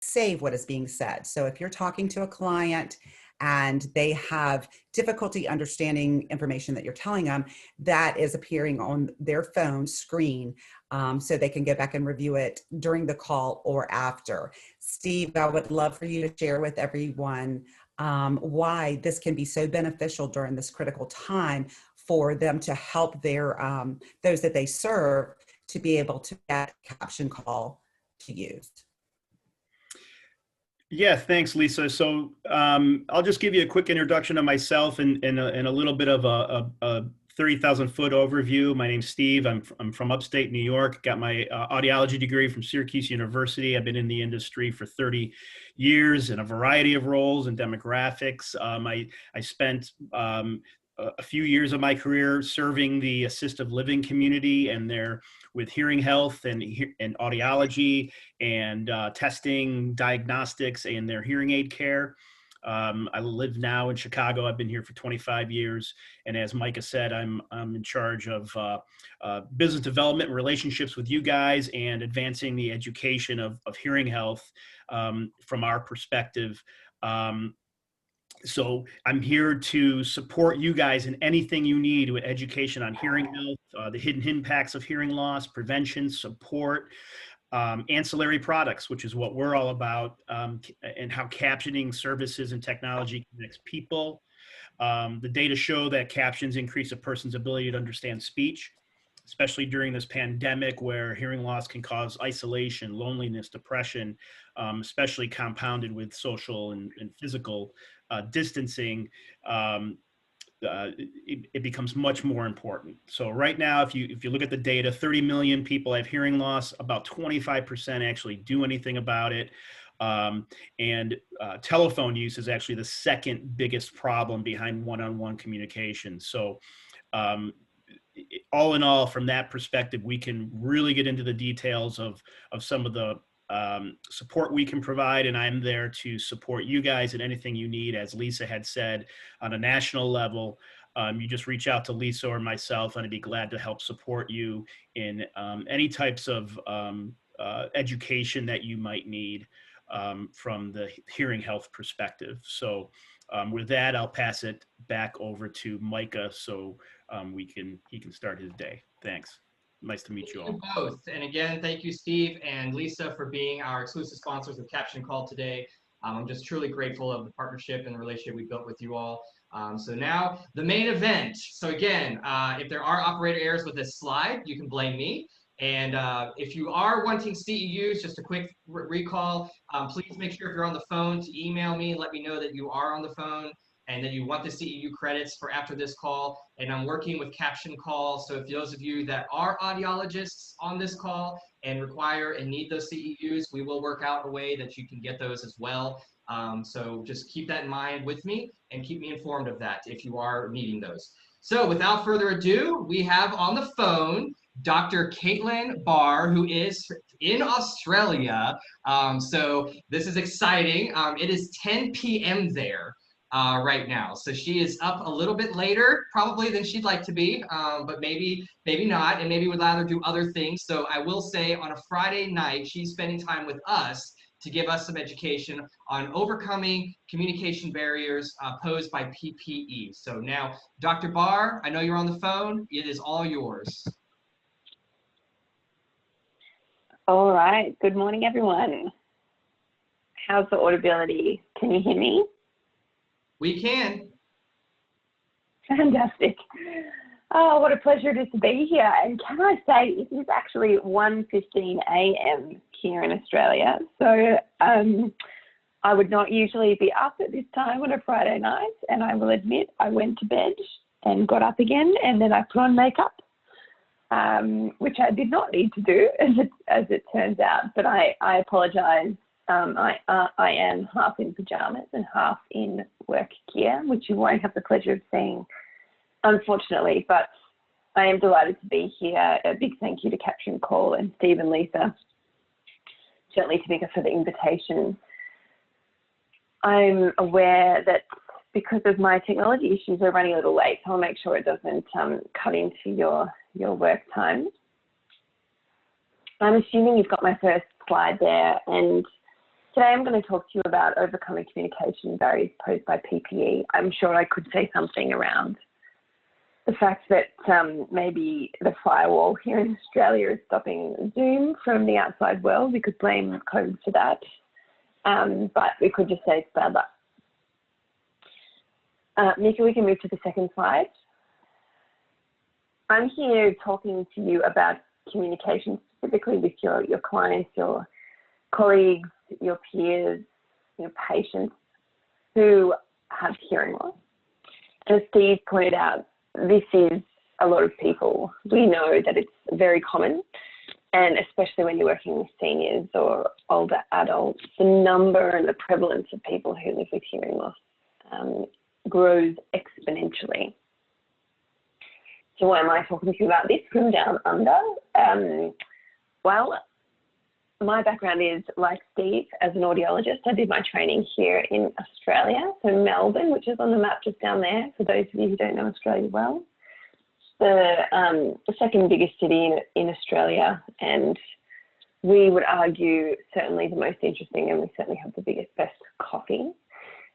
save what is being said. So if you're talking to a client and they have difficulty understanding information that you're telling them, that is appearing on their phone screen, so they can go back and review it during the call or after. Steve, I would love for you to share with everyone why this can be so beneficial during this critical time for them to help their those that they serve to be able to get a caption call to use. Yeah, thanks, Lisa. So I'll just give you a quick introduction of myself and a little bit of a 30,000-foot overview. My name's Steve. I'm from upstate New York. Got my audiology degree from Syracuse University. I've been in the industry for 30 years in a variety of roles and demographics. I spent a few years of my career serving the assistive living community and with hearing health and audiology and testing, diagnostics, and their hearing aid care. I live now in Chicago. I've been here for 25 years. And as Micah said, I'm in charge of business development and relationships with you guys and advancing the education of hearing health from our perspective. So I'm here to support you guys in anything you need with education on hearing health, the hidden impacts of hearing loss, prevention, support, ancillary products, which is what we're all about, and how captioning services and technology connects people. The data show that captions increase a person's ability to understand speech, especially during this pandemic where hearing loss can cause isolation, loneliness, depression, especially compounded with social and physical distancing. It becomes much more important. So right now, if you look at the data, 30 million people have hearing loss. About 25% actually do anything about it. And telephone use is actually the second biggest problem behind one-on-one communication. So all in all, from that perspective, we can really get into the details of some of the support we can provide, and I'm there to support you guys in anything you need. As Lisa had said, on a national level, you just reach out to Lisa or myself, and I'd be glad to help support you in any types of education that you might need from the hearing health perspective. So with that, I'll pass it back over to Micah so he can start his day. Thanks. Nice to meet you all. Both. And again, thank you, Steve and Lisa, for being our exclusive sponsors of Caption Call today. I'm just truly grateful of the partnership and the relationship we built with you all. So now the main event. So again, if there are operator errors with this slide, you can blame me. And if you are wanting CEUs, just a quick recall, please make sure if you're on the phone to email me, let me know that you are on the phone and that you want the CEU credits for after this call. And I'm working with Caption Call. So if those of you that are audiologists on this call and require and need those CEUs, we will work out a way that you can get those as well. So just keep that in mind with me and keep me informed of that if you are needing those. So without further ado, we have on the phone Dr. Caitlin Barr, who is in Australia. So this is exciting. It is 10 p.m. there. Right now. So she is up a little bit later, probably than she'd like to be, but maybe not, and maybe would rather do other things. So I will say on a Friday night, she's spending time with us to give us some education on overcoming communication barriers posed by PPE. So now, Dr. Barr, I know you're on the phone. It is all yours. All right. Good morning, everyone. How's the audibility? Can you hear me? We can. Fantastic. Oh, what a pleasure it is to be here. And can I say, it is actually 1:15 a.m. here in Australia. So I would not usually be up at this time on a Friday night. And I will admit, I went to bed and got up again, and then I put on makeup, which I did not need to do, as it turns out. But I apologize. I am half in pajamas and half in work gear, which you won't have the pleasure of seeing, unfortunately, but I am delighted to be here. A big thank you to Caption Call and Steve and Lisa, certainly Tamika, for the invitation. I'm aware that because of my technology issues, we're running a little late, so I'll make sure it doesn't cut into your work time. I'm assuming you've got my first slide there, and Today I'm going to talk to you about overcoming communication barriers posed by PPE. I'm sure I could say something around the fact that maybe the firewall here in Australia is stopping Zoom from the outside world. We could blame COVID for that, but we could just say it's bad luck. Mika, we can move to the second slide. I'm here talking to you about communication specifically with your clients, your colleagues, your peers, your patients who have hearing loss. As Steve pointed out, this is a lot of people. We know that it's very common, and especially when you're working with seniors or older adults, the number and the prevalence of people who live with hearing loss grows exponentially. So why am I talking to you about this from down under? Well, my background is, like Steve, as an audiologist. I did my training here in Australia, so Melbourne, which is on the map just down there, for those of you who don't know Australia well. The second biggest city in Australia, and we would argue certainly the most interesting, and we certainly have the best coffee.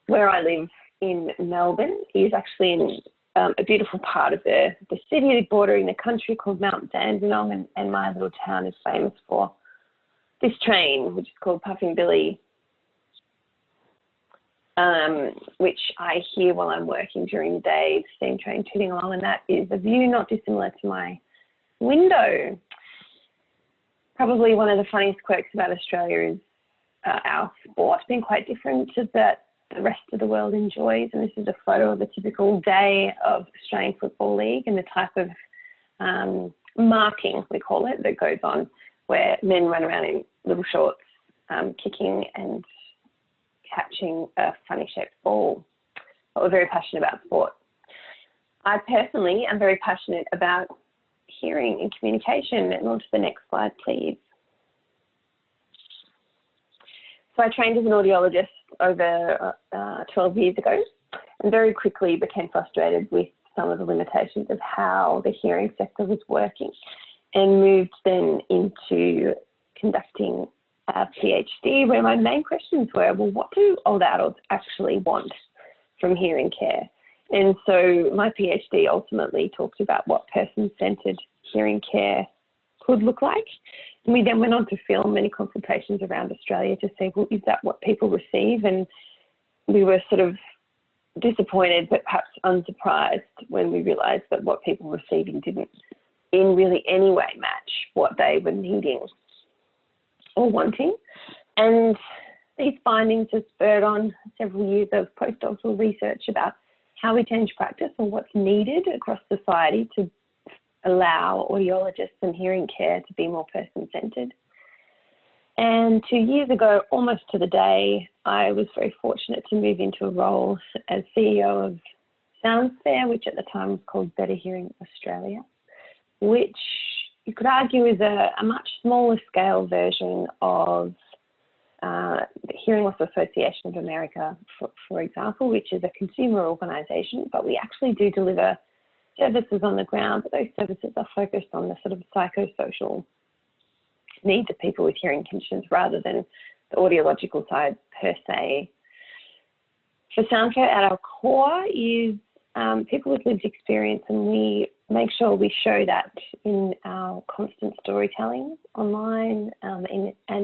Where I live in Melbourne is actually in a beautiful part of the city bordering the country called Mount Dandenong, and my little town is famous for this train, which is called Puffing Billy, which I hear while I'm working during the day, the steam train tooting along, and that is a view not dissimilar to my window. Probably one of the funniest quirks about Australia is our sport being quite different to that the rest of the world enjoys, and this is a photo of a typical day of Australian Football League and the type of marking, we call it, that goes on, where men run around in little shorts, kicking and catching a funny-shaped ball. But we're very passionate about sport. I personally am very passionate about hearing and communication. And on to the next slide, please. So I trained as an audiologist over 12 years ago, and very quickly became frustrated with some of the limitations of how the hearing sector was working, and moved then into conducting a PhD, where my main questions were, well, what do older adults actually want from hearing care? And so my PhD ultimately talked about what person-centered hearing care could look like. And we then went on to film many consultations around Australia to see, well, is that what people receive? And we were sort of disappointed, but perhaps unsurprised when we realised that what people were receiving didn't in really any way match what they were needing or wanting. And these findings have spurred on several years of postdoctoral research about how we change practice and what's needed across society to allow audiologists and hearing care to be more person-centered. And 2 years ago, almost to the day, I was very fortunate to move into a role as CEO of Soundfair, which at the time was called Better Hearing Australia, which you could argue is a much smaller scale version of the Hearing Loss Association of America, for example, which is a consumer organisation, but we actually do deliver services on the ground, but those services are focused on the sort of psychosocial needs of people with hearing conditions rather than the audiological side per se. For Soundfair, at our core is people with lived experience, and we make sure we show that in our constant storytelling online and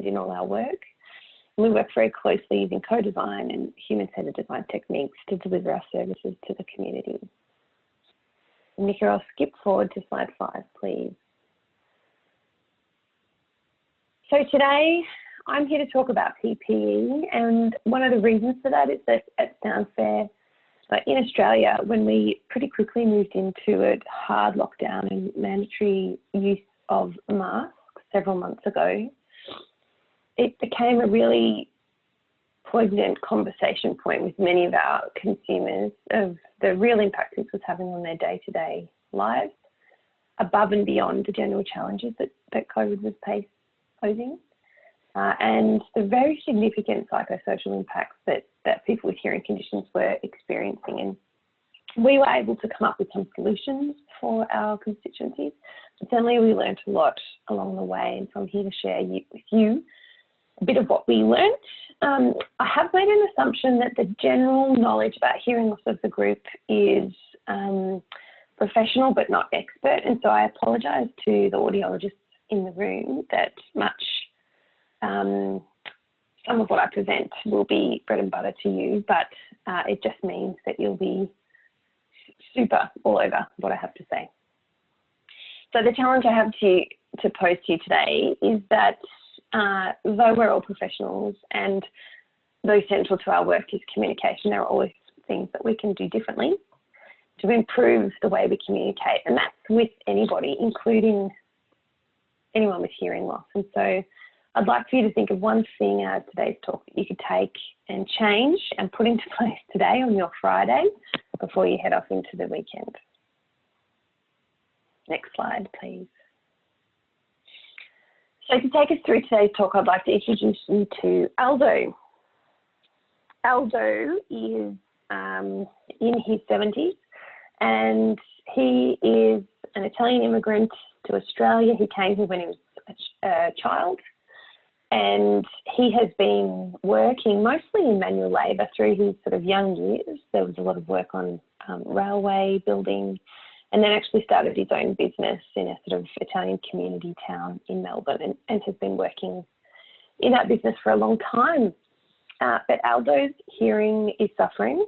in all our work. And we work very closely using co-design and human-centered design techniques to deliver our services to the community. Nika, I'll skip forward to slide 5, please. So today, I'm here to talk about PPE, and one of the reasons for that is that at Soundfair, in Australia, when we pretty quickly moved into a hard lockdown and mandatory use of masks several months ago, it became a really poignant conversation point with many of our consumers of the real impact this was having on their day-to-day lives, above and beyond the general challenges that COVID was posing, and the very significant psychosocial impacts that people with hearing conditions were experiencing. And we were able to come up with some solutions for our constituencies, but certainly we learned a lot along the way, and so I'm here to share with you a bit of what we learned. I have made an assumption that the general knowledge about hearing loss of the group is professional but not expert, and so I apologise to the audiologists in the room that much some of what I present will be bread and butter to you, but it just means that you'll be super all over what I have to say. So the challenge I have to pose to you today is that though we're all professionals and though central to our work is communication, there are always things that we can do differently to improve the way we communicate, and that's with anybody, including anyone with hearing loss. And so I'd like for you to think of one thing out of today's talk that you could take and change and put into place today on your Friday before you head off into the weekend. Next slide, please. So to take us through today's talk, I'd like to introduce you to Aldo. Aldo is in his 70s, and he is an Italian immigrant to Australia. He came here when he was a child, and he has been working mostly in manual labour through his sort of young years. There was a lot of work on railway building, and then actually started his own business in a sort of Italian community town in Melbourne, and has been working in that business for a long time. But Aldo's hearing is suffering,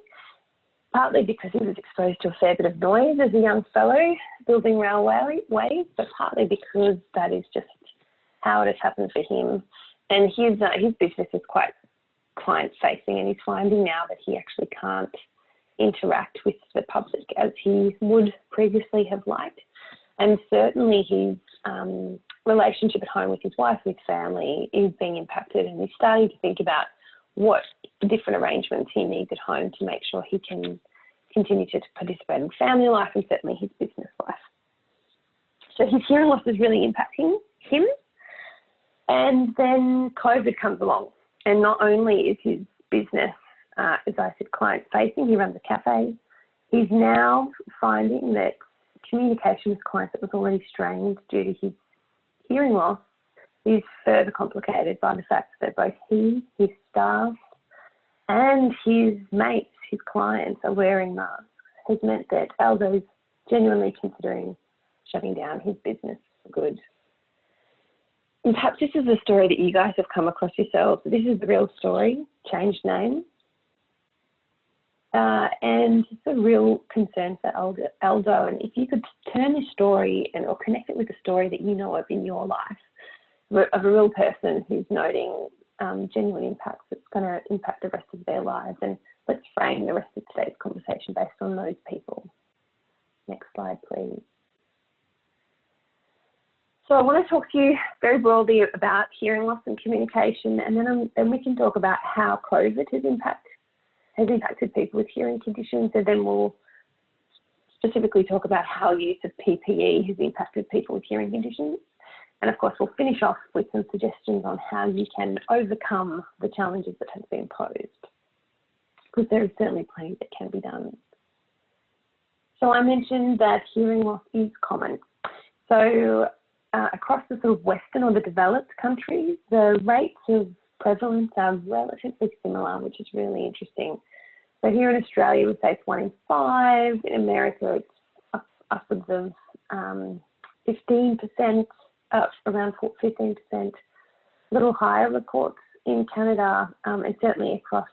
partly because he was exposed to a fair bit of noise as a young fellow building railways, but partly because that is just how it has happened for him. And his business is quite client-facing, and he's finding now that he actually can't interact with the public as he would previously have liked. And certainly his relationship at home with his wife, with family, is being impacted, and he's starting to think about what different arrangements he needs at home to make sure he can continue to participate in family life and certainly his business life. So his hearing loss is really impacting him. And then COVID comes along, and not only is his business, as I said, client-facing, he runs a cafe, he's now finding that communication with clients that was already strained due to his hearing loss is further complicated by the fact that both he, his staff, and his mates, his clients, are wearing masks. Has meant that Aldo is genuinely considering shutting down his business for good. And perhaps this is a story that you guys have come across yourselves. This is the real story, changed name. And it's a real concern for Aldo. And if you could turn this story or connect it with a story that you know of in your life, of a real person who's noting genuine impacts that's going to impact the rest of their lives. And let's frame the rest of today's conversation based on those people. Next slide, please. So I want to talk to you very broadly about hearing loss and communication, and then we can talk about how COVID has impacted people with hearing conditions, and then we'll specifically talk about how use of PPE has impacted people with hearing conditions. And of course, we'll finish off with some suggestions on how you can overcome the challenges that have been posed, because there is certainly plenty that can be done. So I mentioned that hearing loss is common. So across the sort of Western or the developed countries, the rates of prevalence are relatively similar, which is really interesting. So here in Australia, we say it's 1 in 5. In America, it's upwards of 15%, around 15%, a little higher reports in Canada, and certainly across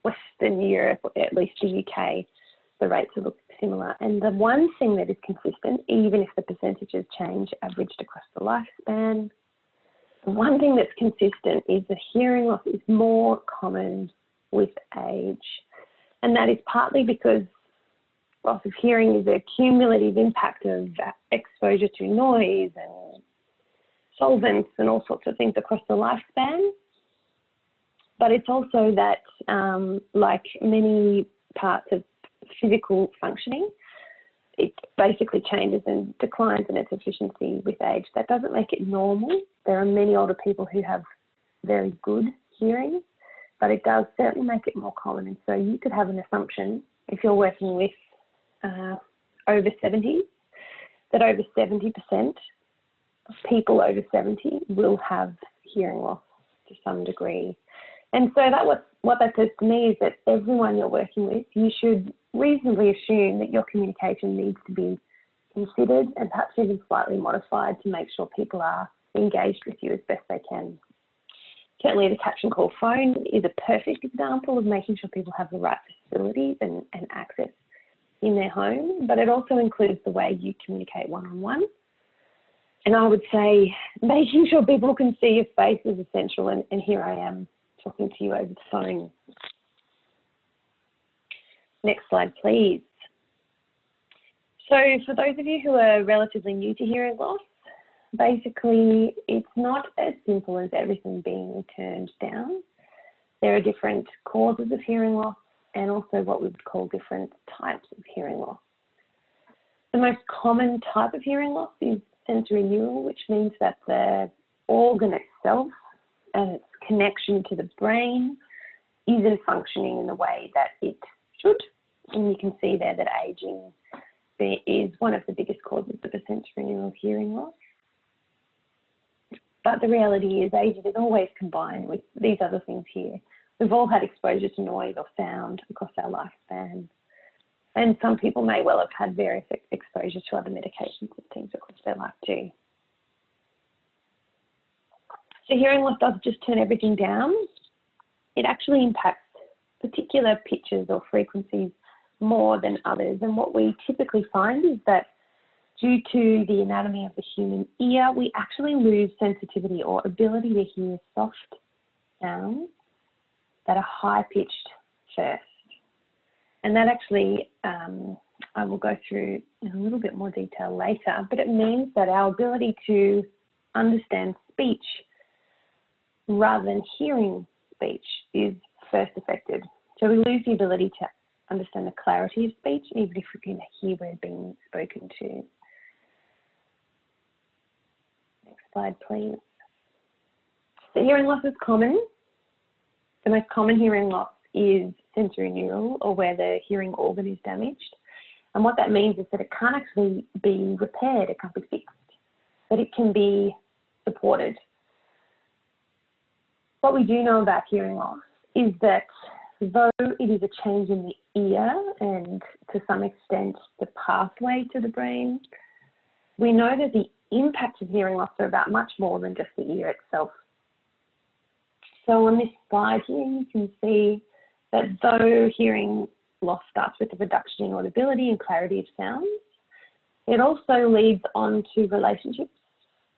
Western Europe, or at least the UK, the rates are looking similar. And the one thing that is consistent, even if the percentages change averaged across the lifespan, the one thing that's consistent is that hearing loss is more common with age. And that is partly because loss of hearing is a cumulative impact of exposure to noise and solvents and all sorts of things across the lifespan. But it's also that, like many parts of physical functioning, it basically changes and declines in its efficiency with age. That doesn't make it normal. There are many older people who have very good hearing, but it does certainly make it more common. And so you could have an assumption, if you're working with over 70s, that over 70% people over 70 will have hearing loss to some degree. And so what that says to me is that everyone you're working with, you should reasonably assume that your communication needs to be considered and perhaps even slightly modified to make sure people are engaged with you as best they can. Certainly the caption call phone is a perfect example of making sure people have the right facilities and access in their home, but it also includes the way you communicate one-on-one. And I would say making sure people can see your face is essential, and here I am talking to you over the phone. Next slide, please. So for those of you who are relatively new to hearing loss, basically it's not as simple as everything being turned down. There are different causes of hearing loss and also what we would call different types of hearing loss. The most common type of hearing loss is sensory neural, which means that the organ itself and its connection to the brain isn't functioning in the way that it should. And you can see there that aging is one of the biggest causes of a sensory neural hearing loss. But the reality is aging is always combined with these other things here. We've all had exposure to noise or sound across our lifespan. And some people may well have had various exposure to other medications and things across their life too. So hearing loss doesn't just turn everything down. It actually impacts particular pitches or frequencies more than others. And what we typically find is that due to the anatomy of the human ear, we actually lose sensitivity or ability to hear soft sounds that are high-pitched first. And that actually, I will go through in a little bit more detail later, but it means that our ability to understand speech rather than hearing speech is first affected. So we lose the ability to understand the clarity of speech, even if we can hear we're being spoken to. Next slide, please. So hearing loss is common. The most common hearing loss is sensory neural, or where the hearing organ is damaged. And what that means is that it can't actually be repaired, it can't be fixed, but it can be supported. What we do know about hearing loss is that though it is a change in the ear and to some extent the pathway to the brain, we know that the impacts of hearing loss are about much more than just the ear itself. So on this slide here, you can see that though hearing loss starts with a reduction in audibility and clarity of sounds, it also leads on to relationships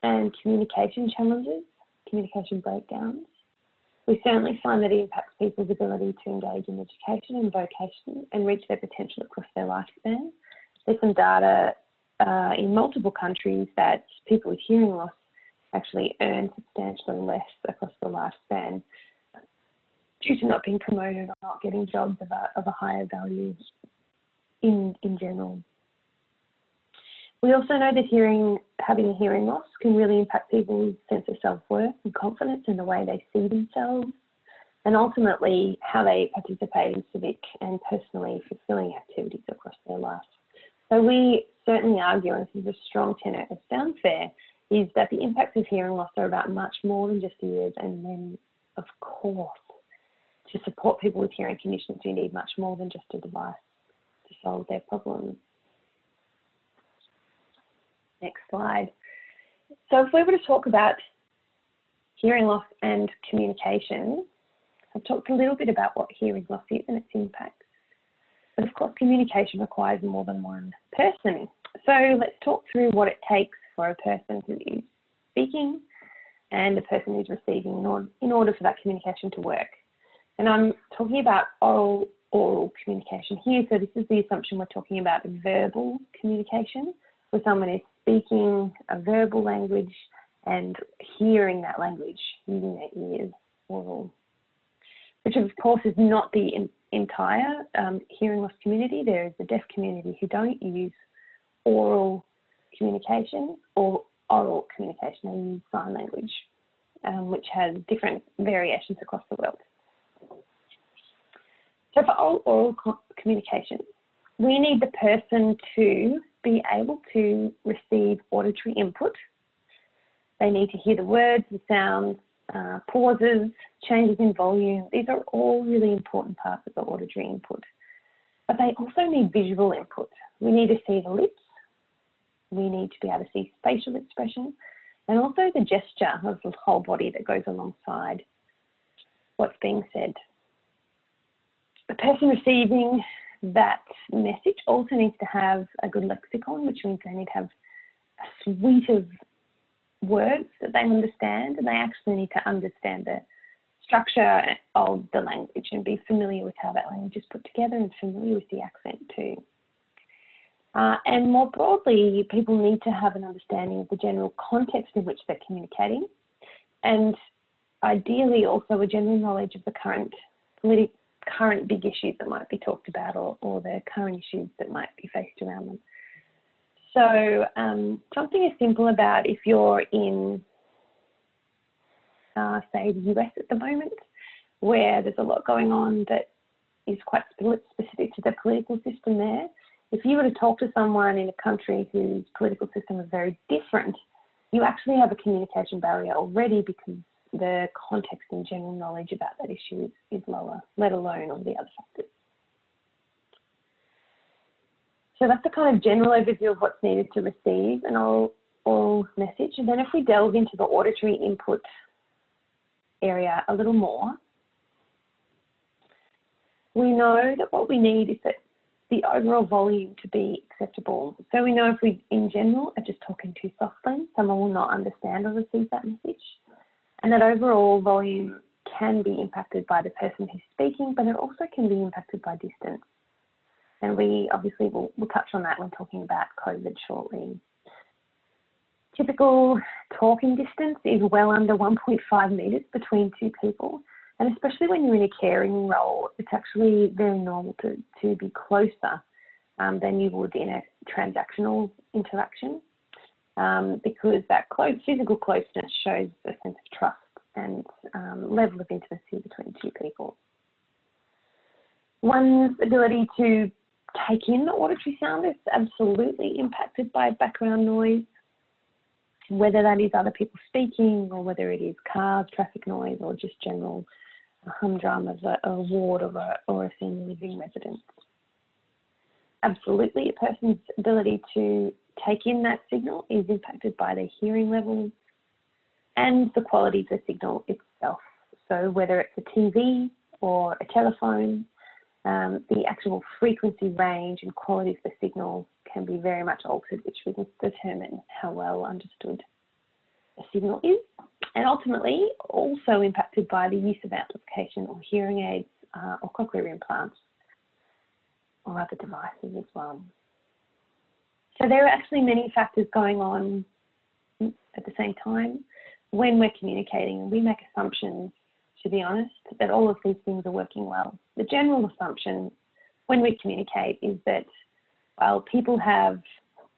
and communication challenges, communication breakdowns. We certainly find that it impacts people's ability to engage in education and vocation and reach their potential across their lifespan. There's some data in multiple countries that people with hearing loss actually earn substantially less across the lifespan due to not being promoted or not getting jobs of a higher value in general. We also know that having a hearing loss can really impact people's sense of self-worth and confidence in the way they see themselves, and ultimately how they participate in civic and personally fulfilling activities across their life. So we certainly argue, and this is a strong tenet of Soundfair, is that the impacts of hearing loss are about much more than just ears, and then, of course, to support people with hearing conditions, you need much more than just a device to solve their problems. Next slide. So if we were to talk about hearing loss and communication, I've talked a little bit about what hearing loss is and its impacts. But of course, communication requires more than one person. So let's talk through what it takes for a person who is speaking and a person who's receiving in order for that communication to work. And I'm talking about oral communication here. So this is the assumption we're talking about verbal communication, where someone is speaking a verbal language and hearing that language using their ears, oral, which of course is not the entire hearing loss community. There is the deaf community who don't use oral communication or oral communication. They use sign language, which has different variations across the world. So for oral communication, we need the person to be able to receive auditory input They need to hear the words, the sounds, pauses, changes in volume. These are all really important parts of the auditory input. But they also need visual input. We need to see the lips. We need to be able to see facial expression and also the gesture of the whole body that goes alongside what's being said. The person receiving that message also needs to have a good lexicon, which means they need to have a suite of words that they understand, and they actually need to understand the structure of the language and be familiar with how that language is put together and familiar with the accent too. And more broadly, people need to have an understanding of the general context in which they're communicating, and ideally also a general knowledge of the current big issues that might be talked about, or the current issues that might be faced around them. So something as simple about if you're in, say, the US at the moment, where there's a lot going on that is quite specific to the political system there. If you were to talk to someone in a country whose political system is very different, you actually have a communication barrier already because the context and general knowledge about that issue is lower, let alone all the other factors. So that's the kind of general overview of what's needed to receive an oral message. And then if we delve into the auditory input area a little more, we know that what we need is that the overall volume to be acceptable. So we know if we, in general, are just talking too softly, someone will not understand or receive that message. And that overall volume can be impacted by the person who's speaking, but it also can be impacted by distance. And we obviously will touch on that when talking about COVID shortly. Typical talking distance is well under 1.5 metres between two people. And especially when you're in a caring role, it's actually very normal to be closer than you would in a transactional interaction, because that physical closeness shows a sense of trust and level of intimacy between two people. One's ability to take in the auditory sound is absolutely impacted by background noise, whether that is other people speaking or whether it is cars, traffic noise, or just general humdrum of a ward or a senior living residence. Absolutely, a person's ability to take in that signal is impacted by their hearing levels and the quality of the signal itself. So whether it's a TV or a telephone, the actual frequency range and quality of the signal can be very much altered, which will determine how well understood a signal is, and ultimately also impacted by the use of amplification or hearing aids or cochlear implants or other devices as well. So there are actually many factors going on at the same time when we're communicating, and we make assumptions, to be honest, that all of these things are working well. The general assumption when we communicate is that while people have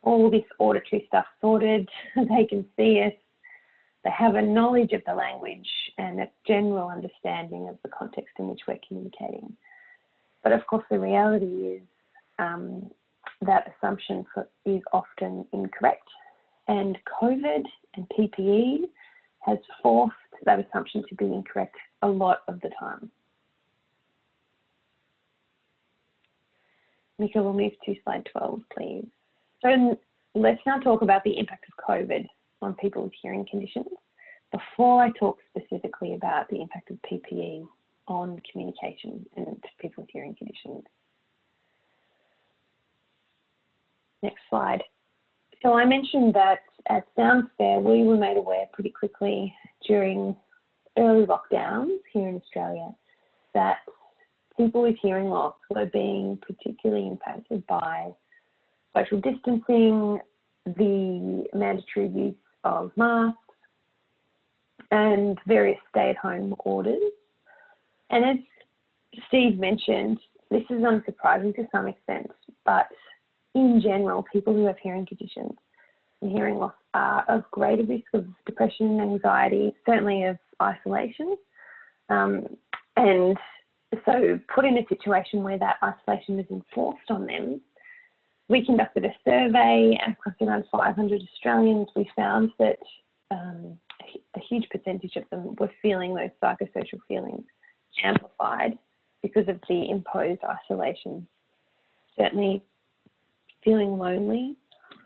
all this auditory stuff sorted, they can see us, they have a knowledge of the language and a general understanding of the context in which we're communicating. But of course, the reality is that assumption is often incorrect, and COVID and PPE has forced that assumption to be incorrect a lot of the time. Mika, we'll move to slide 12, please. So let's now talk about the impact of COVID on people with hearing conditions before I talk specifically about the impact of PPE on communication and people with hearing conditions. Next slide. So I mentioned that at Soundfair, we were made aware pretty quickly during early lockdowns here in Australia that people with hearing loss were being particularly impacted by social distancing, the mandatory use of masks, and various stay-at-home orders. And as Steve mentioned, this is unsurprising to some extent, but in general, people who have hearing conditions and hearing loss are of greater risk of depression, anxiety, certainly of isolation. And so put in a situation where that isolation is enforced on them, we conducted a survey across around 500 Australians. We found that a huge percentage of them were feeling those psychosocial feelings amplified because of the imposed isolation. Certainly feeling lonely,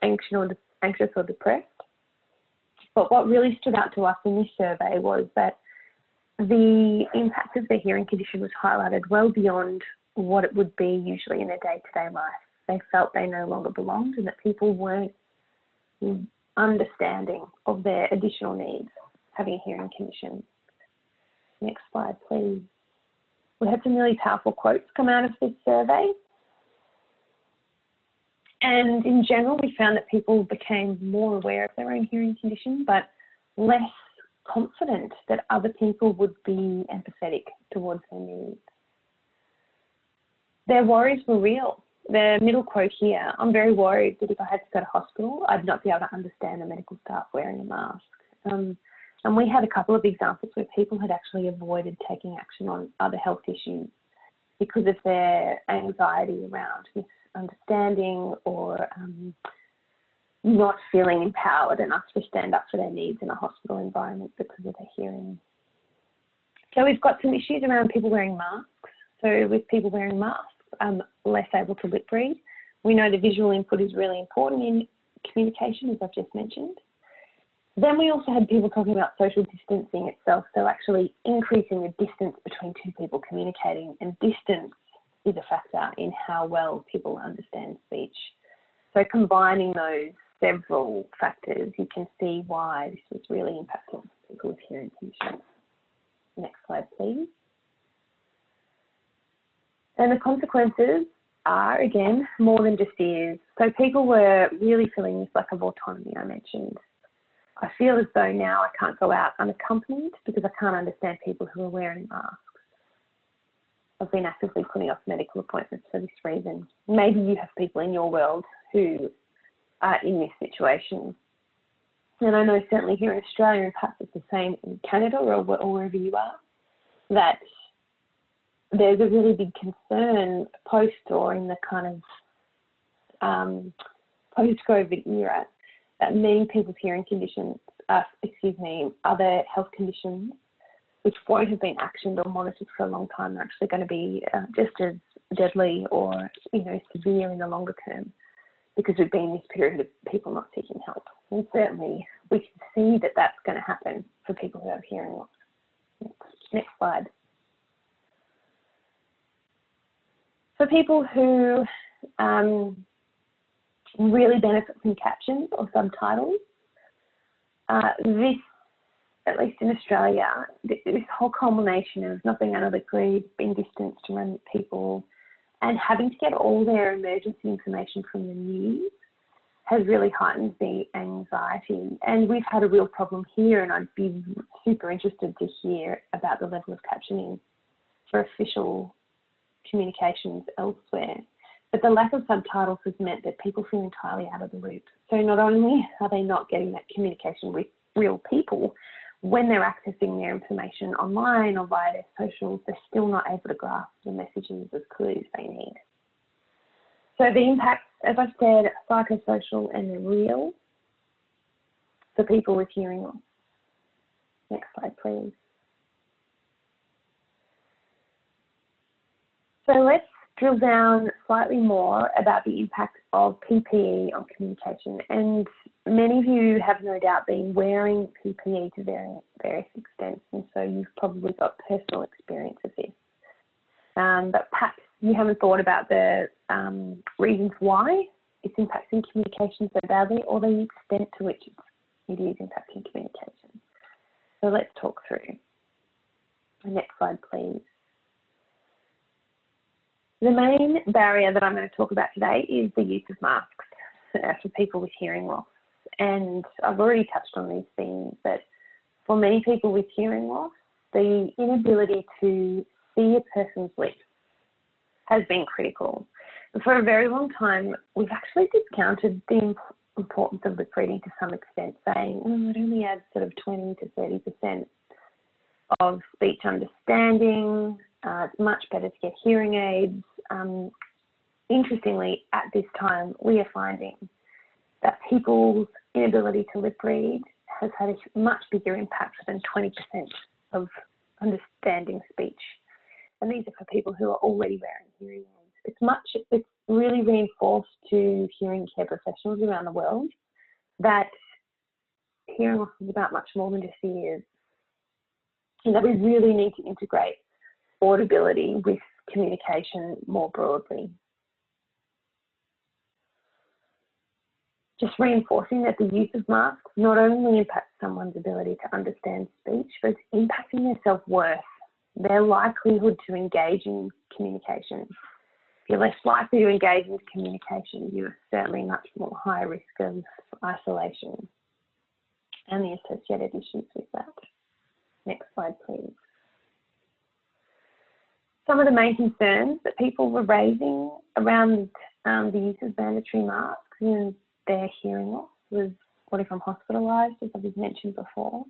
anxious or depressed. But what really stood out to us in this survey was that the impact of their hearing condition was highlighted well beyond what it would be usually in their day-to-day life. They felt they no longer belonged and that people weren't understanding of their additional needs having a hearing condition. Next slide, please. We had some really powerful quotes come out of this survey. And in general, we found that people became more aware of their own hearing condition, but less confident that other people would be empathetic towards their needs. Their worries were real. The middle quote here, I'm very worried that if I had to go to hospital, I'd not be able to understand the medical staff wearing a mask. And we had a couple of examples where people had actually avoided taking action on other health issues because of their anxiety around misunderstanding or not feeling empowered enough to stand up for their needs in a hospital environment because of their hearing. So we've got some issues around people wearing masks. So with people wearing masks, less able to lip read. We know the visual input is really important in communication, as I've just mentioned. Then we also had people talking about social distancing itself, so actually increasing the distance between two people communicating, and distance is a factor in how well people understand speech. So combining those several factors, you can see why this was really impactful for people with hearing conditions. Next slide, please. And the consequences are, again, more than just ears. So people were really feeling this lack of autonomy I mentioned. I feel as though now I can't go out unaccompanied because I can't understand people who are wearing masks. I've been actively putting off medical appointments for this reason. Maybe you have people in your world who are in this situation. And I know certainly here in Australia, and perhaps it's the same in Canada or wherever you are, that there's a really big concern post or in the kind of post-COVID era that many people's hearing conditions, other health conditions, which won't have been actioned or monitored for a long time, are actually going to be just as deadly or, severe in the longer term, because we've been in this period of people not seeking help. And certainly we can see that that's going to happen for people who have hearing loss. Next slide. For people who really benefit from captions or subtitles, this, at least in Australia, this whole culmination of not being able to read, being distanced from people, and having to get all their emergency information from the news has really heightened the anxiety. And we've had a real problem here, and I'd be super interested to hear about the level of captioning for official communications elsewhere. But the lack of subtitles has meant that people feel entirely out of the loop. So not only are they not getting that communication with real people, when they're accessing their information online or via their socials, they're still not able to grasp the messages as clearly as they need. So the impacts, as I've said, are psychosocial and they're real for people with hearing loss. Next slide, please. So let's drill down slightly more about the impact of PPE on communication. And many of you have no doubt been wearing PPE to various extents, and so you've probably got personal experience of this. But perhaps you haven't thought about the reasons why it's impacting communication so badly, or the extent to which it is impacting communication. So let's talk through. The next slide, please. The main barrier that I'm going to talk about today is the use of masks for people with hearing loss. And I've already touched on these themes, but for many people with hearing loss, the inability to see a person's lips has been critical. And for a very long time, we've actually discounted the importance of lip reading to some extent, saying, it only adds sort of 20 to 30% of speech understanding. It's much better to get hearing aids. Interestingly, at this time, we are finding that people's inability to lip read has had a much bigger impact than 20% of understanding speech. And these are for people who are already wearing hearing aids. It's really reinforced to hearing care professionals around the world that hearing loss is about much more than just the ears, and that we really need to integrate audibility with communication more broadly. Just reinforcing that the use of masks not only impacts someone's ability to understand speech, but it's impacting their self-worth, their likelihood to engage in communication. If you're less likely to engage in communication, you're certainly much more high risk of isolation and the associated issues with that. Next slide, please. Some of the main concerns that people were raising around the use of mandatory masks and their hearing loss was, what if I'm hospitalised, as I've mentioned before.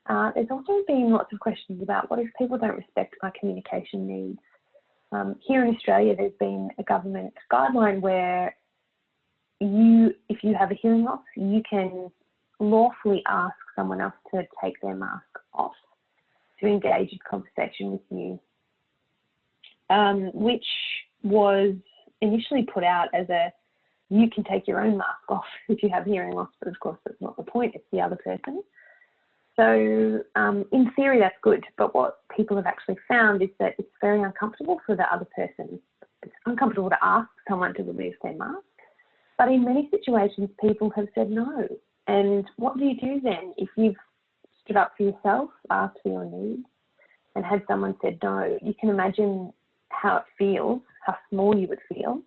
There's also been lots of questions about what if people don't respect my communication needs. Here in Australia, there's been a government guideline where if you have a hearing loss, you can lawfully ask someone else to take their mask off to engage in conversation with you, which was initially put out as you can take your own mask off if you have hearing loss, but of course that's not the point, it's the other person. So in theory that's good, but what people have actually found is that it's very uncomfortable for the other person. It's uncomfortable to ask someone to remove their mask, but in many situations people have said no. And what do you do then if you've stood up for yourself, asked for your needs, and had someone said no? You can imagine how it feels, how small you would feel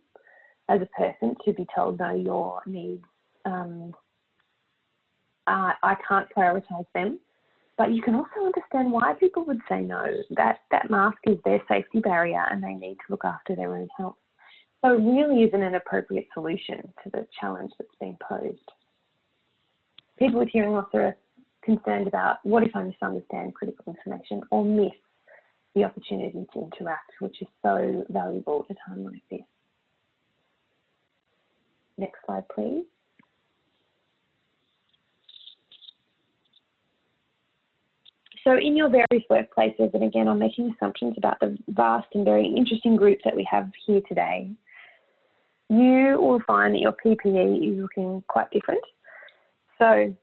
as a person to be told no, your needs, I can't prioritise them. But you can also understand why people would say no. That mask is their safety barrier and they need to look after their own health. So it really isn't an appropriate solution to the challenge that's being posed. People with hearing loss are concerned about what if I misunderstand critical information or miss the opportunity to interact, which is so valuable at a time like this. Next slide, please. So in your various workplaces, and again, I'm making assumptions about the vast and very interesting group that we have here today, you will find that your PPE is looking quite different. So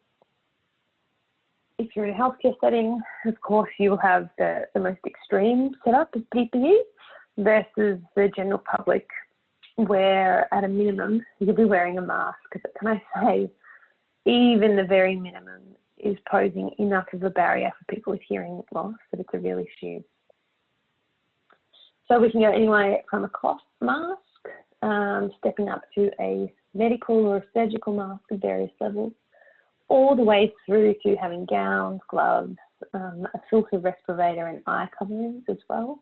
if you're in a healthcare setting, of course, you will have the most extreme setup of PPE versus the general public, where at a minimum, you'll be wearing a mask. But can I say, even the very minimum is posing enough of a barrier for people with hearing loss that it's a real issue. So we can go anywhere from a cloth mask, stepping up to a medical or a surgical mask at various levels, all the way through to having gowns, gloves, a filter respirator and eye coverings as well,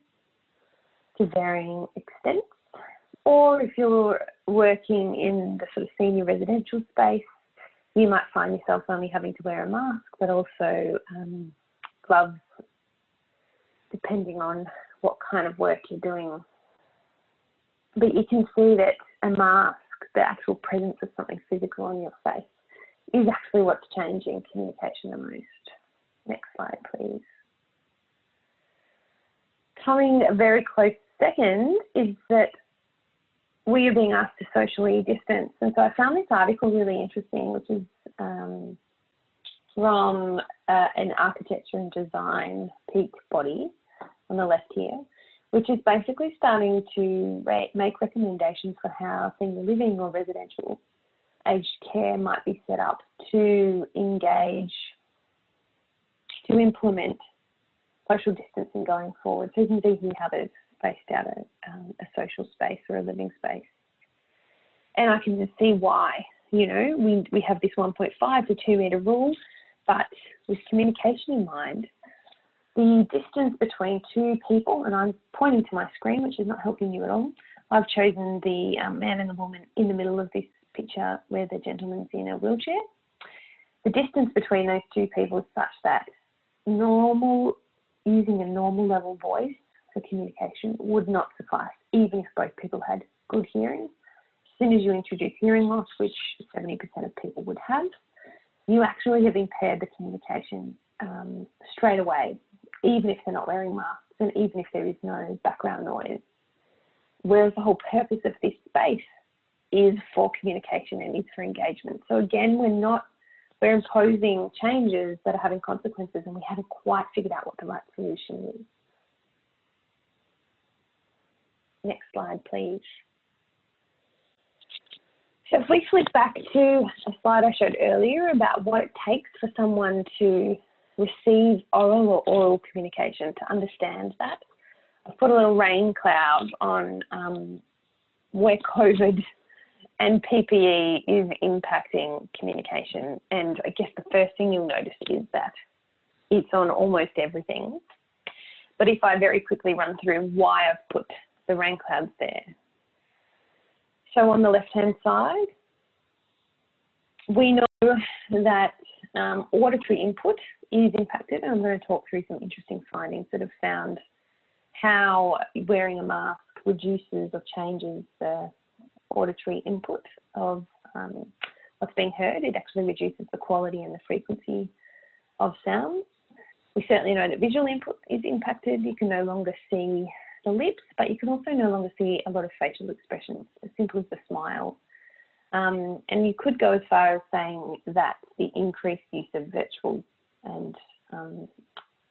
to varying extents. Or if you're working in the sort of senior residential space, you might find yourself only having to wear a mask, but also gloves, depending on what kind of work you're doing. But you can see that a mask, the actual presence of something physical on your face, is actually what's changing communication the most. Next slide, please. Coming a very close second is that we are being asked to socially distance. And so I found this article really interesting, which is from an architecture and design peak body on the left here, which is basically starting to make recommendations for how senior living or residential aged care might be set up to engage, to implement social distancing going forward. So you can see here how they've spaced out a social space or a living space. And I can just see why, you know, we have this 1.5 to 2 metre rule, but with communication in mind, the distance between two people, and I'm pointing to my screen, which is not helping you at all. I've chosen the man and the woman in the middle of this picture where the gentleman's in a wheelchair. The distance between those two people is such that using a normal level voice for communication would not suffice, even if both people had good hearing. As soon as you introduce hearing loss, which 70% of people would have, you actually have impaired the communication straight away, even if they're not wearing masks and even if there is no background noise. Whereas the whole purpose of this space is for communication and is for engagement. So again, we're imposing changes that are having consequences and we haven't quite figured out what the right solution is. Next slide, please. So if we flip back to a slide I showed earlier about what it takes for someone to receive oral or oral communication, to understand that, I've put a little rain cloud on where COVID and PPE is impacting communication. And I guess the first thing you'll notice is that it's on almost everything. But if I very quickly run through why I've put the rain clouds there. So on the left-hand side, we know that auditory input is impacted, and I'm going to talk through some interesting findings that have found how wearing a mask reduces or changes the auditory input of what's being heard. It actually reduces the quality and the frequency of sounds. We certainly know that visual input is impacted. You can no longer see the lips, but you can also no longer see a lot of facial expressions, as simple as the smile. And you could go as far as saying that the increased use of virtual and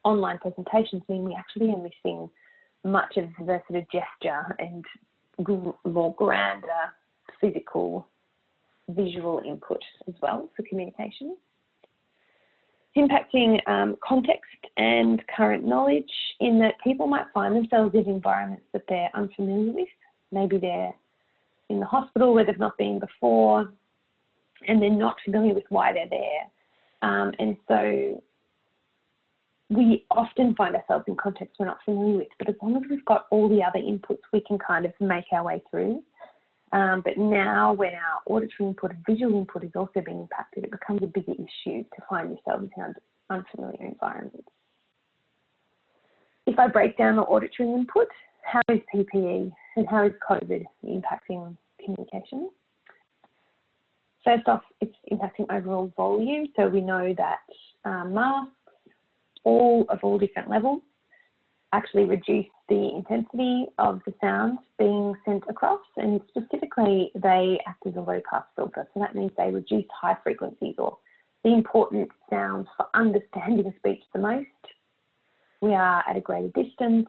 online presentations mean we actually are missing much of the sort of gesture and more grander physical visual input as well for communication. It's impacting context and current knowledge in that people might find themselves in environments that they're unfamiliar with. Maybe they're in the hospital where they've not been before and they're not familiar with why they're there. And so we often find ourselves in contexts we're not familiar with, but as long as we've got all the other inputs, we can kind of make our way through. But now when our auditory input and visual input is also being impacted, it becomes a bigger issue to find yourselves in unfamiliar environments. If I break down the auditory input, how is PPE and how is COVID impacting communication? First off, it's impacting overall volume. So we know that masks, of all different levels, actually reduce the intensity of the sound being sent across, and specifically they act as a low pass filter. So that means they reduce high frequencies or the important sounds for understanding speech the most. We are at a greater distance.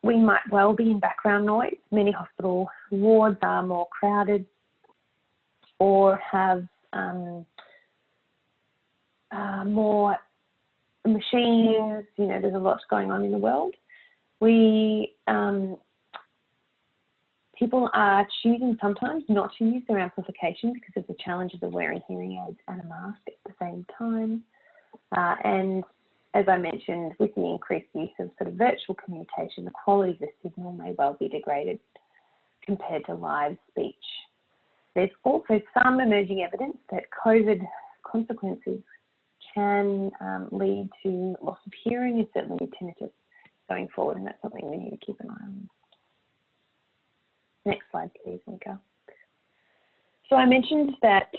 We might well be in background noise. Many hospital wards are more crowded or have more machines. You know, there's a lot going on in the world. People are choosing sometimes not to use their amplification because of the challenges of wearing hearing aids and a mask at the same time. And as I mentioned, with the increased use of sort of virtual communication, the quality of the signal may well be degraded compared to live speech. There's also some emerging evidence that COVID consequences can lead to loss of hearing and certainly tinnitus going forward, and that's something we need to keep an eye on. Next slide, please, Mika. So I mentioned that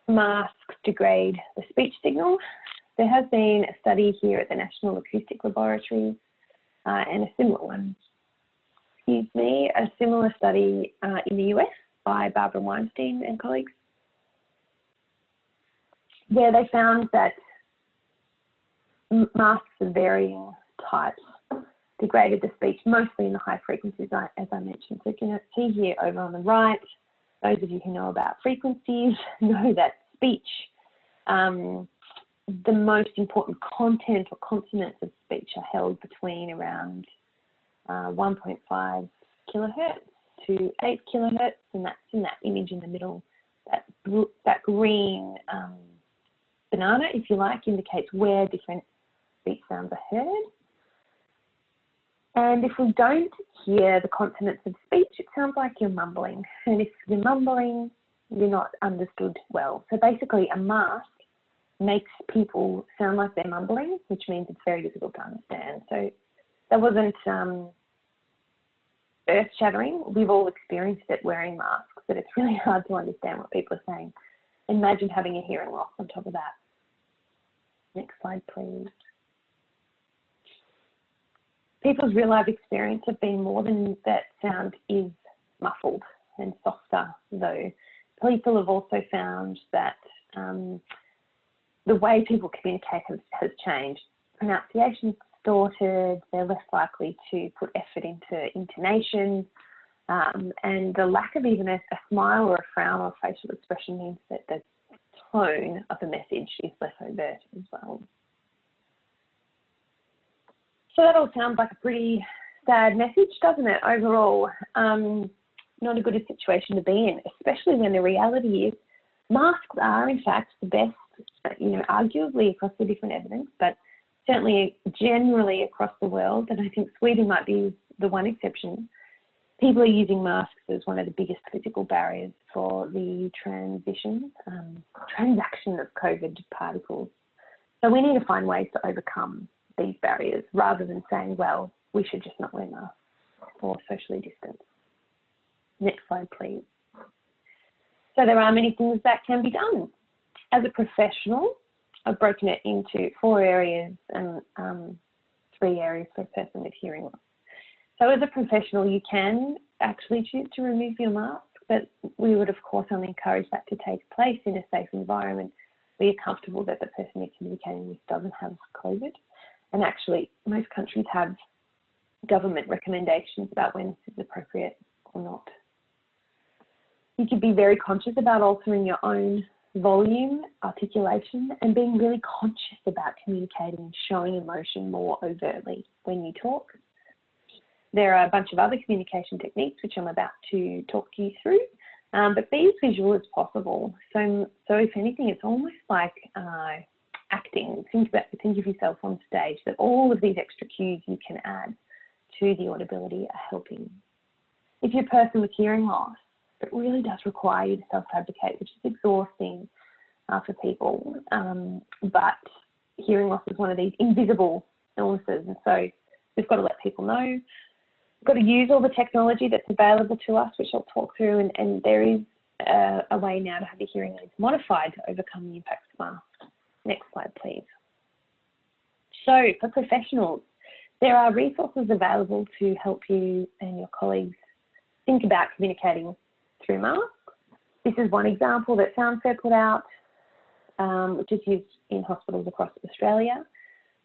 masks degrade the speech signal. There has been a study here at the National Acoustic Laboratory and a similar study in the US by Barbara Weinstein and colleagues, where they found that masks of varying types degraded the speech, mostly in the high frequencies, as I mentioned. So you can see here over on the right, those of you who know about frequencies know that speech, the most important content or consonants of speech are held between around 1.5 kilohertz to 8 kilohertz, and that's in that image in the middle. That green banana, if you like, indicates where different speech sounds are heard. And if we don't hear the consonants of speech, it sounds like you're mumbling. And if you're mumbling, you're not understood well. So basically a mask makes people sound like they're mumbling, which means it's very difficult to understand. So that wasn't earth-shattering. We've all experienced it wearing masks, but it's really hard to understand what people are saying. Imagine having a hearing loss on top of that. Next slide, please. People's real life experience have been more than that sound is muffled and softer, though. People have also found that the way people communicate has changed. Pronunciation is distorted, they're less likely to put effort into intonation, and the lack of even a smile or a frown or facial expression means that the tone of the message is less overt as well. So that all sounds like a pretty sad message, doesn't it, overall? Not a good situation to be in, especially when the reality is masks are, in fact, the best, arguably across the different evidence, but certainly generally across the world, and I think Sweden might be the one exception. People are using masks as one of the biggest physical barriers for the transaction of COVID particles. So we need to find ways to overcome these barriers rather than saying, well, we should just not wear masks or socially distance. Next slide, please. So there are many things that can be done. As a professional, I've broken it into 4 areas and 3 areas for a person with hearing loss. So as a professional, you can actually choose to remove your mask, but we would, of course, only encourage that to take place in a safe environment where you're comfortable that the person you're communicating with doesn't have COVID. And actually, most countries have government recommendations about when this is appropriate or not. You could be very conscious about altering your own volume, articulation, and being really conscious about communicating and showing emotion more overtly when you talk. There are a bunch of other communication techniques which I'm about to talk you through, but be as visual as possible. So if anything, it's almost like acting. Think of yourself on stage, that all of these extra cues you can add to the audibility are helping. If you're a person with hearing loss, it really does require you to self-advocate, which is exhausting for people. But hearing loss is one of these invisible illnesses, and so we've got to let people know. We've got to use all the technology that's available to us, which I'll talk through, and there is a way now to have your hearing aids modified to overcome the impacts of masks. Next slide, please. So for professionals, there are resources available to help you and your colleagues think about communicating through masks. This is one example that Soundfair put out, which is used in hospitals across Australia,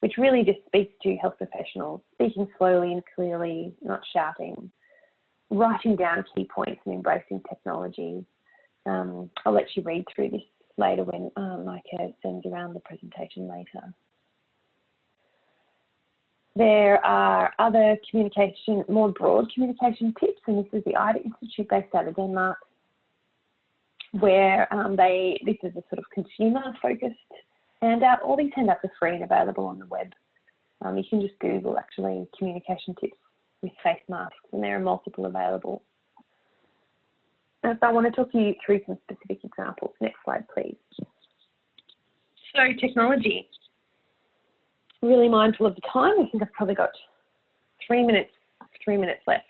which really just speaks to health professionals, speaking slowly and clearly, not shouting, writing down key points and embracing technology. I'll let you read through this later when Micah sends around the presentation later. There are other communication, more broad communication tips, and this is the IDA Institute based out of Denmark, where this is a sort of consumer-focused handout. All these handouts are free and available on the web. You can just Google, actually, communication tips with face masks, and there are multiple available. And so I want to talk you through some specific examples. Next slide, please. So technology. Really mindful of the time. I think I've probably got 3 minutes left.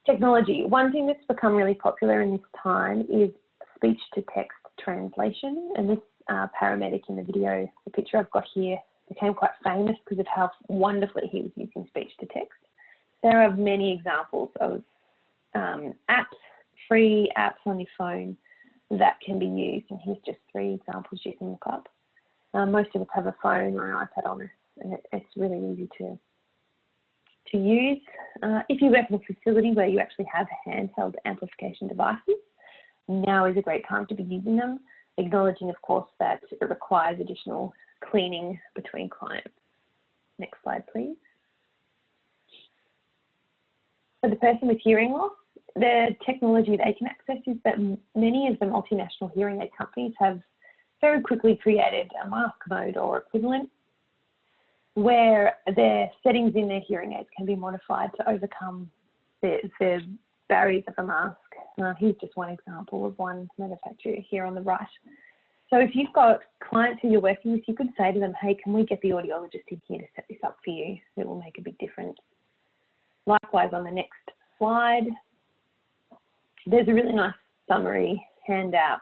Technology. One thing that's become really popular in this time is speech-to-text translation. And this paramedic in the video, the picture I've got here, became quite famous because of how wonderfully he was using speech-to-text. There are many examples of apps, free apps on your phone that can be used, and here's just 3 examples you can look up. Most of us have a phone or an iPad on us, and it's really easy to use. If you work in a facility where you actually have handheld amplification devices, now is a great time to be using them, acknowledging, of course, that it requires additional cleaning between clients. Next slide, please. For the person with hearing loss, the technology they can access is that many of the multinational hearing aid companies have very quickly created a mask mode or equivalent where their settings in their hearing aids can be modified to overcome the barriers of a mask. Here's just one example of one manufacturer here on the right. So if you've got clients who you're working with, you could say to them, hey, can we get the audiologist in here to set this up for you? It will make a big difference. Likewise, on the next slide, there's a really nice summary handout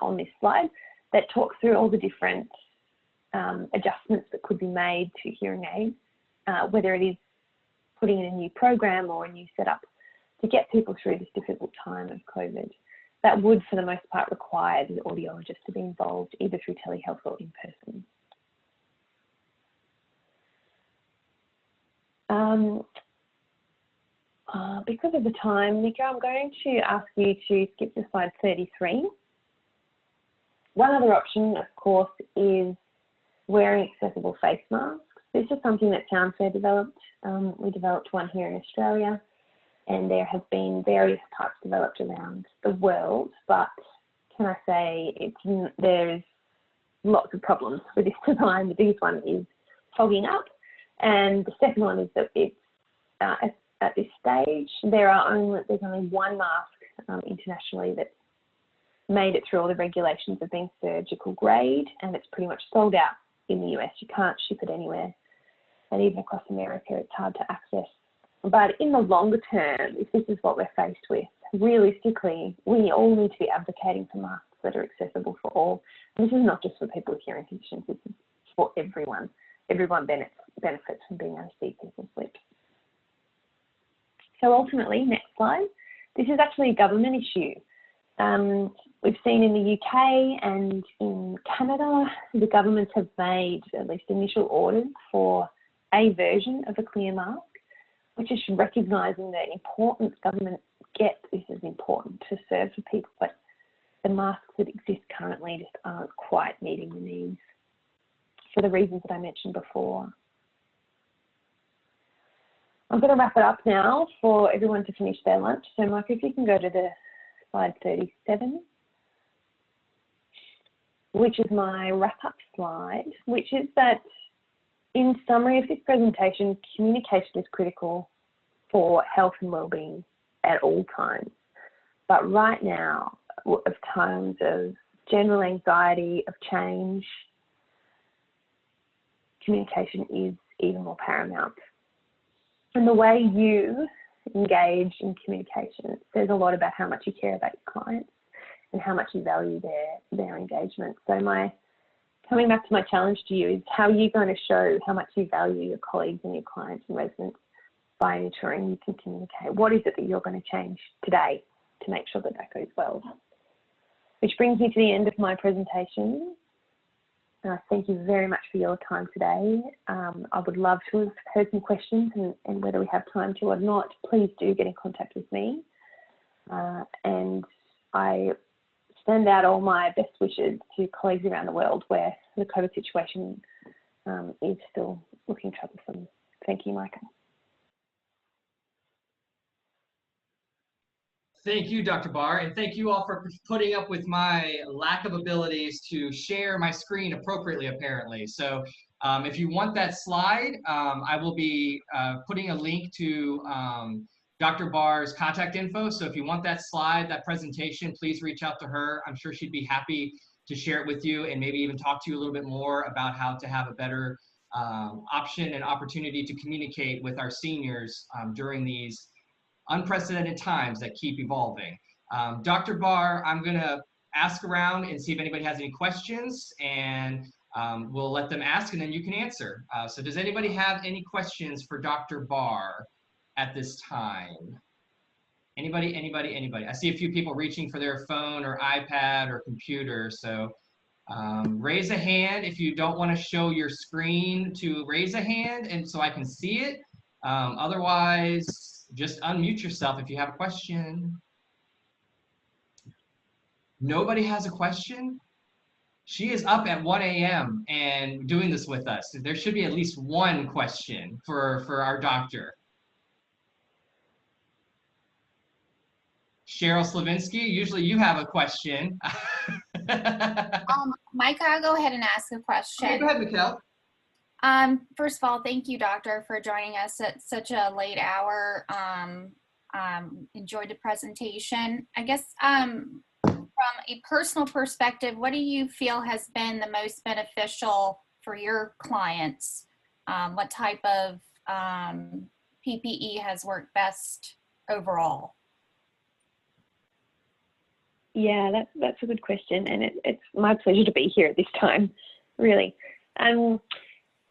on this slide that talk through all the different adjustments that could be made to hearing aids, whether it is putting in a new program or a new setup to get people through this difficult time of COVID. That would, for the most part, require the audiologist to be involved either through telehealth or in person. Because of the time, Nika, I'm going to ask you to skip to slide 33. One other option, of course, is wearing accessible face masks. This is something that Soundfair developed. We developed one here in Australia, and there have been various types developed around the world, but can I say there's lots of problems with this design. The biggest one is fogging up, and the second one is that it's at this stage there's only one mask internationally that's made it through all the regulations of being surgical grade, and it's pretty much sold out in the US. You can't ship it anywhere, and even across America it's hard to access. But in the longer term, if this is what we're faced with, realistically we all need to be advocating for masks that are accessible for all. And this is not just for people with hearing conditions, this is for everyone. Everyone benefits from being able to see people's lips. So ultimately, next slide, this is actually a government issue. We've seen in the UK and in Canada, the governments have made at least initial orders for a version of a clear mask, which is recognising the importance government gets this is important to serve for people, but the masks that exist currently just aren't quite meeting the needs for the reasons that I mentioned before. I'm going to wrap it up now for everyone to finish their lunch. So Mike, if you can go to the slide 37, which is my wrap-up slide, which is that in summary of this presentation, communication is critical for health and well-being at all times. But right now, of times of general anxiety, of change, communication is even more paramount. And the way you engage in communication says a lot about how much you care about your clients and how much you value their engagement. So coming back to my challenge to you is how are you going to show how much you value your colleagues and your clients and residents by ensuring you can communicate? What is it that you're going to change today to make sure that that goes well? Which brings me to the end of my presentation. Thank you very much for your time today. I would love to have heard some questions, and whether we have time to or not, please do get in contact with me. And I send out all my best wishes to colleagues around the world where the COVID situation is still looking troublesome. Thank you, Micah. Thank you, Dr. Barr, and thank you all for putting up with my lack of abilities to share my screen appropriately, apparently. So if you want that slide, I will be putting a link to Dr. Barr's contact info. So if you want that slide, that presentation, please reach out to her. I'm sure she'd be happy to share it with you and maybe even talk to you a little bit more about how to have a better option and opportunity to communicate with our seniors during these unprecedented times that keep evolving. Dr. Barr, I'm going to ask around and see if anybody has any questions, and we'll let them ask and then you can answer. So does anybody have any questions for Dr. Barr at this time? Anybody? I see a few people reaching for their phone or iPad or computer. So raise a hand if you don't want to show your screen, to raise a hand and so I can see it. Otherwise, just unmute yourself if you have a question. Nobody has a question? She is up at 1 a.m. and doing this with us. There should be at least one question for our doctor. Cheryl Slavinsky, usually you have a question. Micah, I'll go ahead and ask a question. Okay, go ahead, Mikkel. First of all, thank you, doctor, for joining us at such a late hour. Enjoyed the presentation. I guess from a personal perspective, what do you feel has been the most beneficial for your clients? What type of PPE has worked best overall? Yeah, that's a good question, and it's my pleasure to be here at this time, really.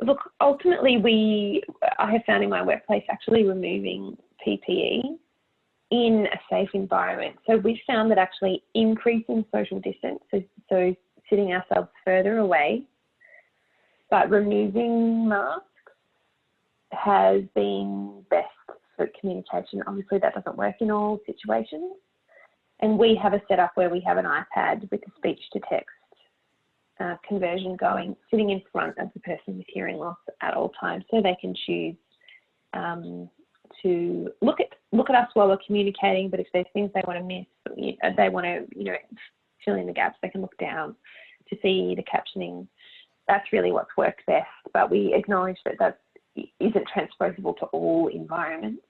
Look, ultimately, I have found in my workplace actually removing PPE in a safe environment. So we found that actually increasing social distance, so sitting ourselves further away, but removing masks has been best for communication. Obviously, that doesn't work in all situations. And we have a setup where we have an iPad with a speech to text conversion going, sitting in front of the person with hearing loss at all times, so they can choose to look at us while we're communicating. But if there's things they want to miss, they want to fill in the gaps, they can look down to see the captioning. That's really what's worked best. But we acknowledge that isn't transposable to all environments.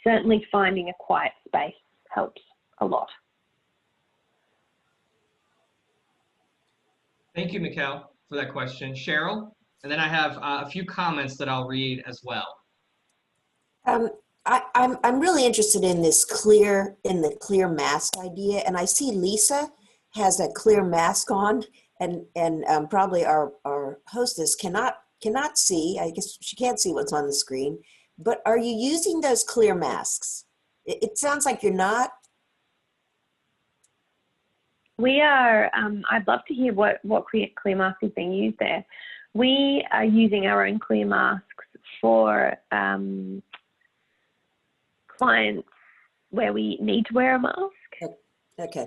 Certainly, finding a quiet space helps a lot. Thank you, Mikkel, for that question. Cheryl, and then I have a few comments that I'll read as well. I'm really interested in the clear mask idea, and I see Lisa has a clear mask on, and probably our hostess cannot see. I guess she can't see what's on the screen. But are you using those clear masks? It sounds like you're not. We are. I'd love to hear what clear mask is being used there. We are using our own clear masks for clients where we need to wear a mask. Okay.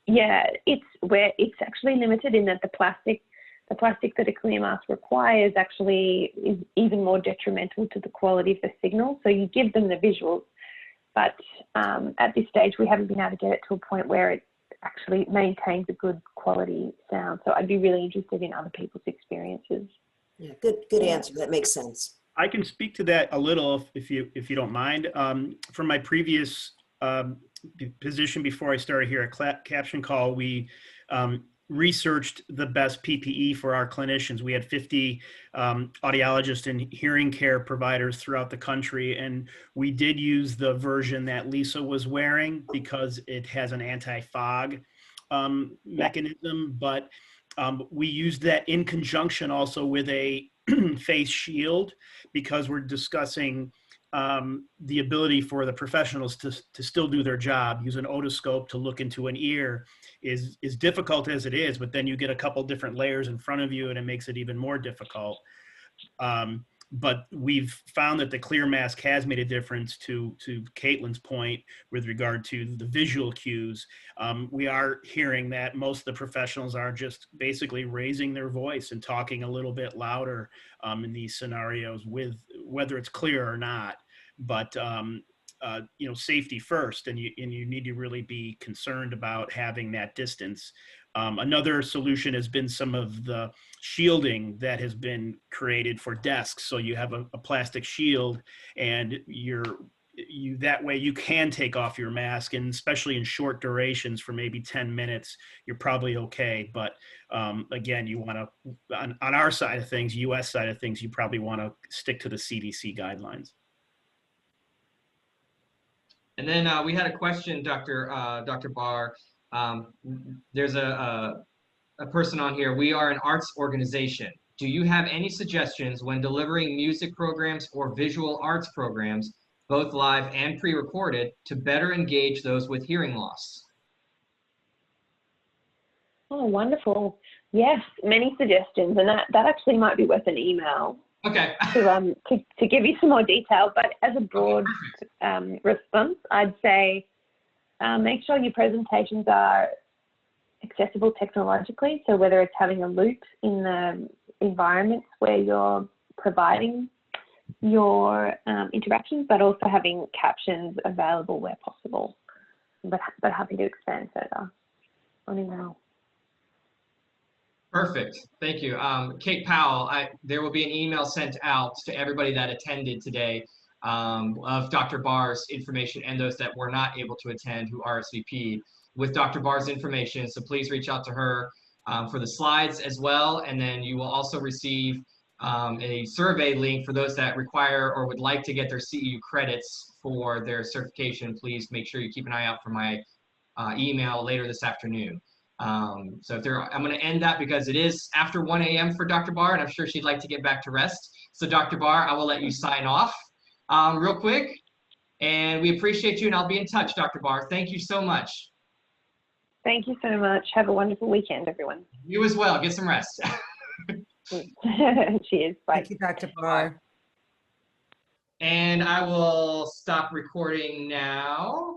It's actually limited in that the plastic that a clear mask requires actually is even more detrimental to the quality of the signal. So you give them the visuals, but at this stage we haven't been able to get it to a point where it actually maintains a good quality sound. So I'd be really interested in other people's experiences. Yeah, good answer. That makes sense. I can speak to that a little if you don't mind. From my previous position before I started here at Caption Call, we researched the best PPE for our clinicians. We had 50 audiologists and hearing care providers throughout the country, and we did use the version that Lisa was wearing because it has an anti-fog mechanism, but we used that in conjunction also with a face shield, because we're discussing the ability for the professionals to still do their job. Use an otoscope to look into an ear is difficult as it is, but then you get a couple different layers in front of you and it makes it even more difficult. But we've found that the clear mask has made a difference, to Caitlin's point with regard to the visual cues. We are hearing that most of the professionals are just basically raising their voice and talking a little bit louder in these scenarios, with whether it's clear or not. But safety first, and you need to really be concerned about having that distance. Another solution has been some of the shielding that has been created for desks. So you have a plastic shield, and that way you can take off your mask, and especially in short durations for maybe 10 minutes, you're probably okay. But again, you want to, on our side of things, US side of things, you probably want to stick to the CDC guidelines. And then we had a question, Dr. Barr. There's a person on here. We are an arts organization. Do you have any suggestions when delivering music programs or visual arts programs, both live and pre-recorded, to better engage those with hearing loss? Oh, wonderful. Yes, many suggestions, and that actually might be worth an email. Okay. to give you some more detail, but as a broad response, I'd say make sure your presentations are accessible technologically. So whether it's having a loop in the environments where you're providing your interactions, but also having captions available where possible. But happy to expand further on email. Perfect. Thank you. Kate Powell, there will be an email sent out to everybody that attended today of Dr. Barr's information, and those that were not able to attend who RSVP'd with Dr. Barr's information. So please reach out to her for the slides as well. And then you will also receive a survey link for those that require or would like to get their CEU credits for their certification. Please make sure you keep an eye out for my email later this afternoon. So if I'm going to end that because it is after 1 a.m. for Dr. Barr, and I'm sure she'd like to get back to rest. So Dr. Barr, I will let you sign off real quick. And we appreciate you, and I'll be in touch, Dr. Barr. Thank you so much. Thank you so much. Have a wonderful weekend, everyone. You as well. Get some rest. Cheers. Bye. Thank you, Dr. Barr. And I will stop recording now.